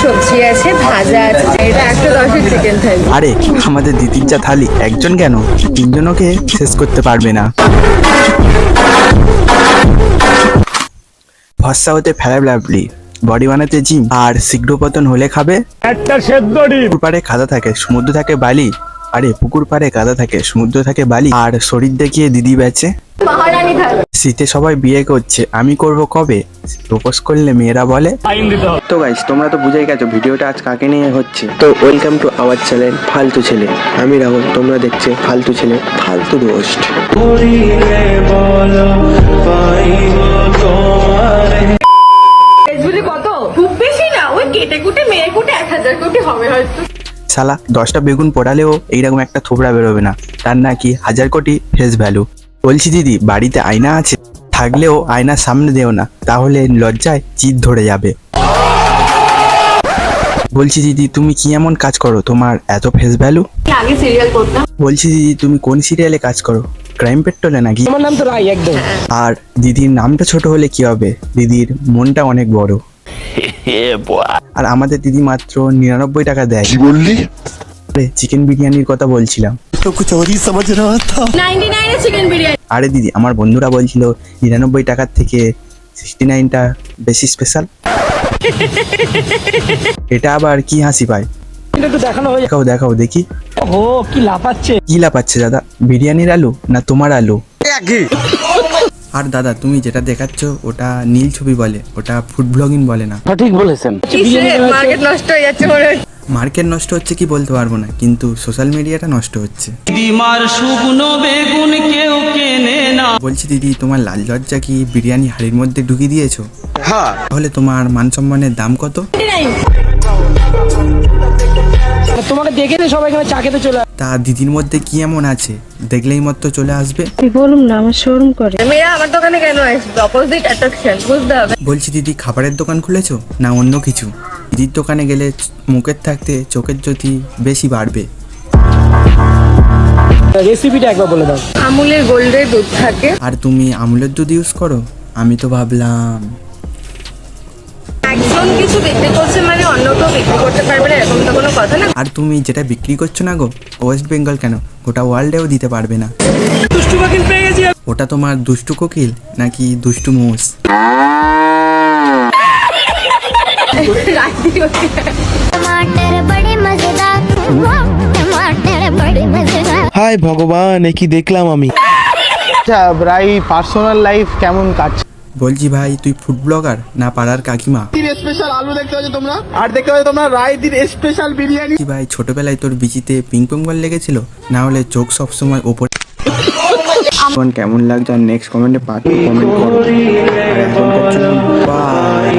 সবজি আছে, ভাজা আছে। এটা 110-এর চিকেন থালি। আরে আমাদের দিদির যা থালি, একজন কেন তিনজনকে শেষ করতে পারবে না। ফর্সা হতে ফেরা লাভলি, বডি বানাতে জিম, আর শীঘ্র পতন হলে খাবে একটা সেদ্ধ ডিম। পুকুর পাড়ে কাদা থাকে, সমুদ্র থাকে বালি। আরে পুকুর পাড়ে কাদা থাকে, সমুদ্র থাকে বালি, আর শরীর দেখিয়ে দিদি বেচে। মহারানী থালি। শীতে সবাই বিয়ে করছে, আমি করব কবে? প্রপোজ করলে মেয়েরা বলে। তো গাইস, তোমরা তো বুঝেই গেছো ভিডিওটা আজ কাকে নিয়ে হচ্ছে। তো ওয়েলকাম টু আওয়ার চ্যানেল ফালতু ছেলে। আমি রাহুল, তোমরা দেখছে ফালতু ছেলে, ফালতু দোস্ত। এগুলি কত? খুব বেশি না, ওই কেটে কুটে মেরে কুটে 1000 কোটি হবে হয়তো। শালা 10টা বেগুন পোড়ালেও এইরকম একটা থোবড়া বেরোবে না, তার নাকি 1000 কোটি ফেস ভ্যালু। বলছি দিদি, বাড়িতে আয়না আছে? থাকলেও আয়নার সামনে দেও না, তাহলে লজ্জায় চিৎ ধরে যাবে। বলছি দিদি, তুমি কি এমন কাজ করো তোমার এত ফেস ভ্যালু? আগে সিরিয়াল করতাম। বলছি দিদি, তুমি কোন সিরিয়ালে কাজ করো? ক্রাইম পেট্রোলে নাকি? আমার নাম তো রাই একদম। আর দিদির নামটা ছোট হলে কি হবে, দিদির মনটা অনেক বড়। আর আমাদের দিদি মাত্র 99 টাকা দেয়। কি বললি? চিকেন বিরিয়ানির কথা বলছিলাম। তো কুছ और ही समझ रहा था। 99 এ চিকেন বিরিয়ানি। আরে দিদি, আমার বন্ধুরা বলছিল 99 টাকার থেকে 69টা বেশি স্পেশাল। এটা আবার কি হাসি পায়? এটা একটু দেখানো হয়ে দেখাও দেখাও দেখি। ও কি লাফাচ্ছে। কি লাপাচ্ছে দাদা, বিরিয়ানির আলু না তোমার আলু? আর দাদা, তুমি যেটা দেখাচ্ছ ওটা নীল ছবি বলে, ওটা ফুড ব্লগিং বলে না। ঠিক বলেছেন। মার্কেট নষ্ট হয়ে যাচ্ছে মনে হয়। মার্কেট নষ্ট হচ্ছে কি বলতে পারবো না, কিন্তু সোশ্যাল মিডিয়াটা নষ্ট হচ্ছে। দিমার শুকনো বেগুন কেউ কেনে না। বলছি দিদি, তোমার লাল লজ্জা কি বিরিয়ানি হাড়ির মধ্যে ঢুকিয়ে দিয়েছো? হ্যাঁ। তাহলে তোমার মান সম্মানের দাম কত? তোমাকে দেখে তো সবাই এখানে চা খেতে চলে আসে। তা দিদির মধ্যে কি এমন আছে দেখলেই মতো চলে আসবে? বলুন না, আমার শোরুম করে। মেয়েরা আমার দোকানে কেন আসবে? অপোজিট অ্যাট্রাকশন, বুঝতে হবে। বলছি দিদি, খাবারের দোকান খুলেছো না অন্য কিছু? দিদির দোকানে গেলে মুখের থাকতে চোখের জ্যোতি বেশি বাড়বে। রেসিপিটা একবার বলে দাও। আমুলের গোল্ডের দুধ থাকে। আর তুমি আমুলের দুধ ইউজ করো? আমি তো ভাবলাম। একজন কিছু বিক্রি করছে মানে অন্য কেউ বিক্রি করতে পারবে না, এরকম তো কোনো কথা না। আর তুমি যেটা বিক্রি করছো না গো, ওয়েস্ট বেঙ্গল কেন, গোটা ওয়ার্ল্ডেও দিতে পারবে না। দুষ্টু বাকিল পেয়ে গেছি। ওটা তোমার দুষ্টু কোকিল নাকি দুষ্টু মোষ? टमाटर बड़े मजेदार, टमाटर बड़े मजेदार। হায় ভগবান, এ কি দেখলাম আমি। আচ্ছা রাই, পার্সোনাল লাইফ কেমন কাটছে? বলছি ভাই, তুই ফুড ব্লগার না পাড়ার কাকিমা? স্পেশাল আলু দেখতে পাচ্ছ তোমরা, আর দেখতে পাচ্ছ তোমরা রায়দির স্পেশাল বিরিয়ানি। কি ভাই, ছোটবেলায় তোর বিচিতে পিং পং বল লেগেছিল? না হলে চোখ সবসময় ওপর। কেমন লাগছে নেক্সট কমেন্টে কমেন্ট করো। আর এখনকার জন্য বাই।